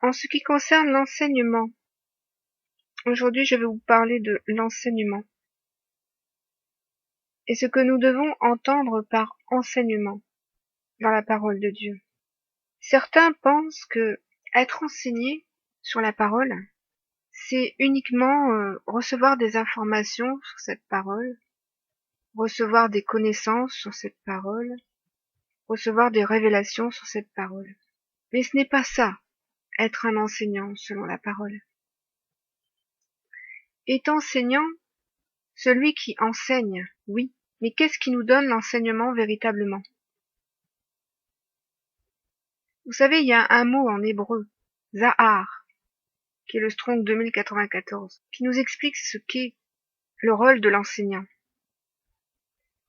En ce qui concerne l'enseignement, aujourd'hui je vais vous parler de l'enseignement et ce que nous devons entendre par enseignement dans la parole de Dieu. Certains pensent que être enseigné sur la parole, c'est uniquement recevoir des informations sur cette parole, recevoir des connaissances sur cette parole, recevoir des révélations sur cette parole. Mais ce n'est pas ça, être un enseignant selon la parole. Est enseignant celui qui enseigne, oui, mais qu'est-ce qui nous donne l'enseignement véritablement? Vous savez, il y a un mot en hébreu, zahar, qui est le Strong 2094, qui nous explique ce qu'est le rôle de l'enseignant.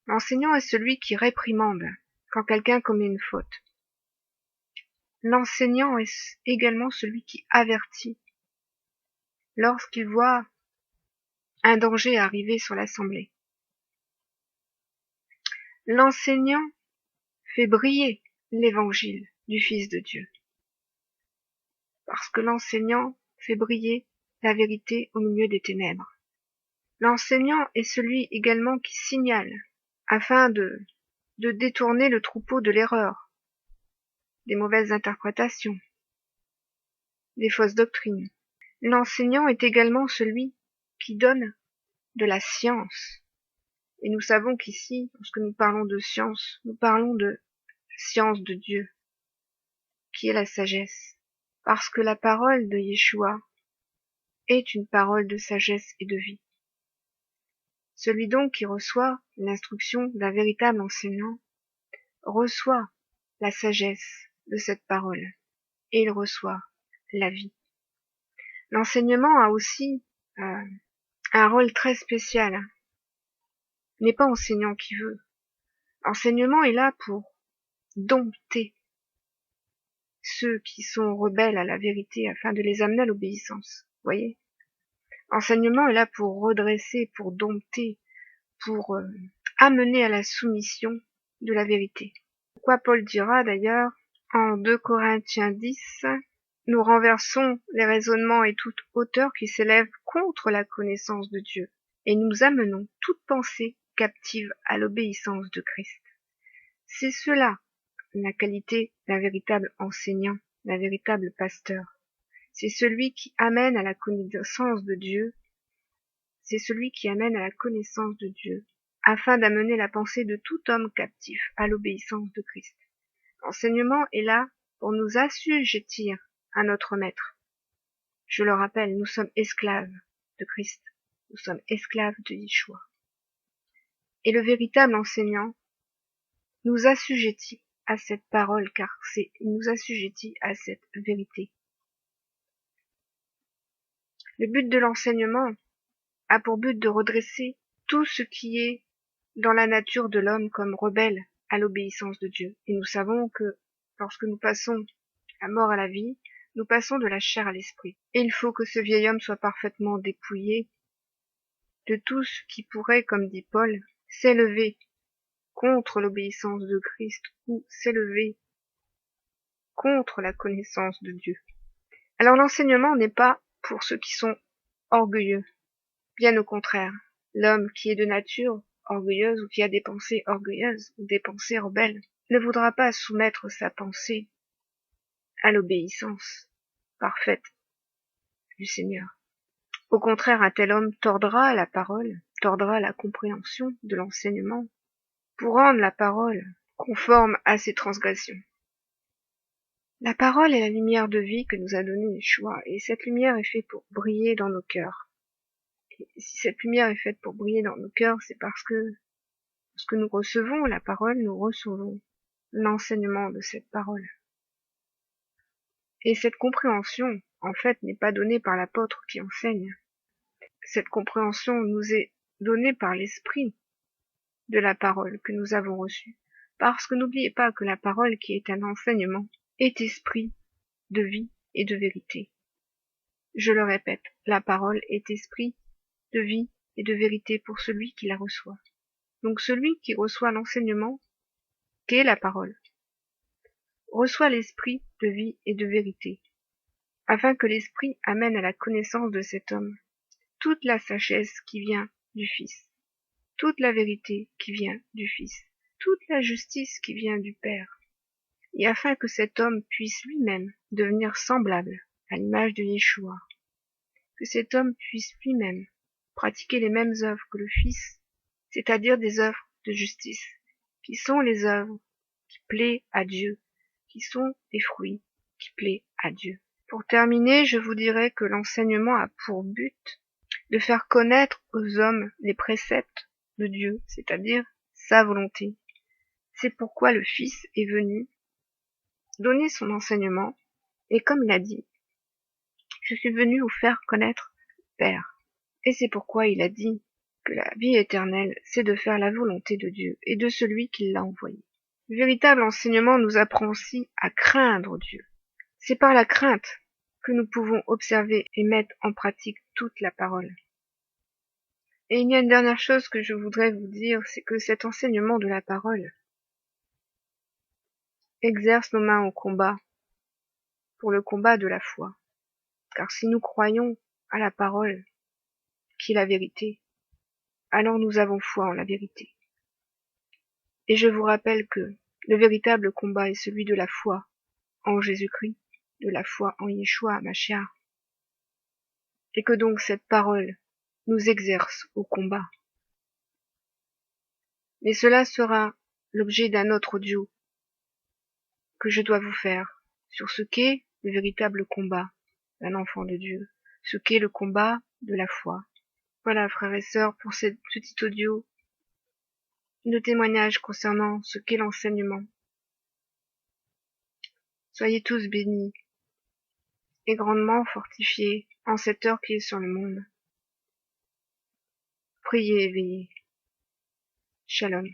L'enseignant est celui qui réprimande quand quelqu'un commet une faute. L'enseignant est également celui qui avertit lorsqu'il voit un danger arriver sur l'assemblée. L'enseignant fait briller l'évangile du Fils de Dieu, parce que l'enseignant fait briller la vérité au milieu des ténèbres. L'enseignant est celui également qui signale, afin de détourner le troupeau de l'erreur, des mauvaises interprétations, des fausses doctrines. L'enseignant est également celui qui donne de la science. Et nous savons qu'ici, lorsque nous parlons de science, nous parlons de science de Dieu, qui est la sagesse. Parce que la parole de Yeshua est une parole de sagesse et de vie. Celui donc qui reçoit l'instruction d'un véritable enseignant reçoit la sagesse de cette parole et il reçoit la vie. L'enseignement a aussi un rôle très spécial. Il n'est pas enseignant qui veut. L'enseignement est là pour dompter ceux qui sont rebelles à la vérité afin de les amener à l'obéissance. Voyez, l'enseignement est là pour redresser, pour dompter, pour amener à la soumission de la vérité. Pourquoi Paul dira d'ailleurs en 2 Corinthiens 10, nous renversons les raisonnements et toute hauteur qui s'élève contre la connaissance de Dieu, et nous amenons toute pensée captive à l'obéissance de Christ. C'est cela, la qualité d'un véritable enseignant, d'un véritable pasteur. C'est celui qui amène à la connaissance de Dieu, c'est celui qui amène à la connaissance de Dieu, afin d'amener la pensée de tout homme captif à l'obéissance de Christ. L'enseignement est là pour nous assujettir à notre maître. Je le rappelle, nous sommes esclaves de Christ, nous sommes esclaves de Yeshua. Et le véritable enseignant nous assujettit à cette parole, car il nous assujettit à cette vérité. Le but de l'enseignement a pour but de redresser tout ce qui est dans la nature de l'homme comme rebelle à l'obéissance de Dieu. Et nous savons que lorsque nous passons la mort à la vie, nous passons de la chair à l'esprit. Et il faut que ce vieil homme soit parfaitement dépouillé de tout ce qui pourrait, comme dit Paul, s'élever contre l'obéissance de Christ ou s'élever contre la connaissance de Dieu. Alors l'enseignement n'est pas pour ceux qui sont orgueilleux. Bien au contraire, l'homme qui est de nature orgueilleuse ou qui a des pensées orgueilleuses ou des pensées rebelles ne voudra pas soumettre sa pensée à l'obéissance parfaite du Seigneur. Au contraire, un tel homme tordra la parole, tordra la compréhension de l'enseignement pour rendre la parole conforme à ses transgressions. La parole est la lumière de vie que nous a donnée Yeshua, et cette lumière est faite pour briller dans nos cœurs. Et si cette lumière est faite pour briller dans nos cœurs, c'est parce que lorsque nous recevons la parole, nous recevons l'enseignement de cette parole. Et cette compréhension, en fait, n'est pas donnée par l'apôtre qui enseigne. Cette compréhension nous est donnée par l'esprit de la parole que nous avons reçue. Parce que n'oubliez pas que la parole qui est un enseignement est esprit de vie et de vérité. Je le répète, la parole est esprit de vie et de vérité pour celui qui la reçoit. Donc celui qui reçoit l'enseignement, qu'est la parole, reçoit l'esprit de vie et de vérité. afin que l'Esprit amène à la connaissance de cet homme toute la sagesse qui vient du Fils, toute la vérité qui vient du Fils, toute la justice qui vient du Père, et afin que cet homme puisse lui-même devenir semblable à l'image de Yeshua, que cet homme puisse lui-même pratiquer les mêmes œuvres que le Fils, c'est-à-dire des œuvres de justice, qui sont les œuvres qui plaisent à Dieu, qui sont les fruits qui plaisent à Dieu. Pour terminer, je vous dirai que l'enseignement a pour but de faire connaître aux hommes les préceptes de Dieu, c'est-à-dire sa volonté. C'est pourquoi le Fils est venu donner son enseignement, et comme il a dit, je suis venu vous faire connaître le Père. Et c'est pourquoi il a dit que la vie éternelle, c'est de faire la volonté de Dieu et de celui qui l'a envoyé. Le véritable enseignement nous apprend aussi à craindre Dieu. C'est par la crainte que nous pouvons observer et mettre en pratique toute la parole. Et il y a une dernière chose que je voudrais vous dire, c'est que cet enseignement de la parole exerce nos mains au combat, pour le combat de la foi. Car si nous croyons à la parole, qui est la vérité, alors nous avons foi en la vérité. Et je vous rappelle que le véritable combat est celui de la foi en Jésus-Christ, de la foi en Yeshua Mashiach, et que donc cette parole nous exerce au combat. Mais cela sera l'objet d'un autre audio que je dois vous faire sur ce qu'est le véritable combat d'un enfant de Dieu, ce qu'est le combat de la foi. Voilà, frères et sœurs, pour cette petite audio de témoignage concernant ce qu'est l'enseignement. Soyez tous bénis et grandement fortifiés en cette heure qui est sur le monde. Priez et veillez. Shalom.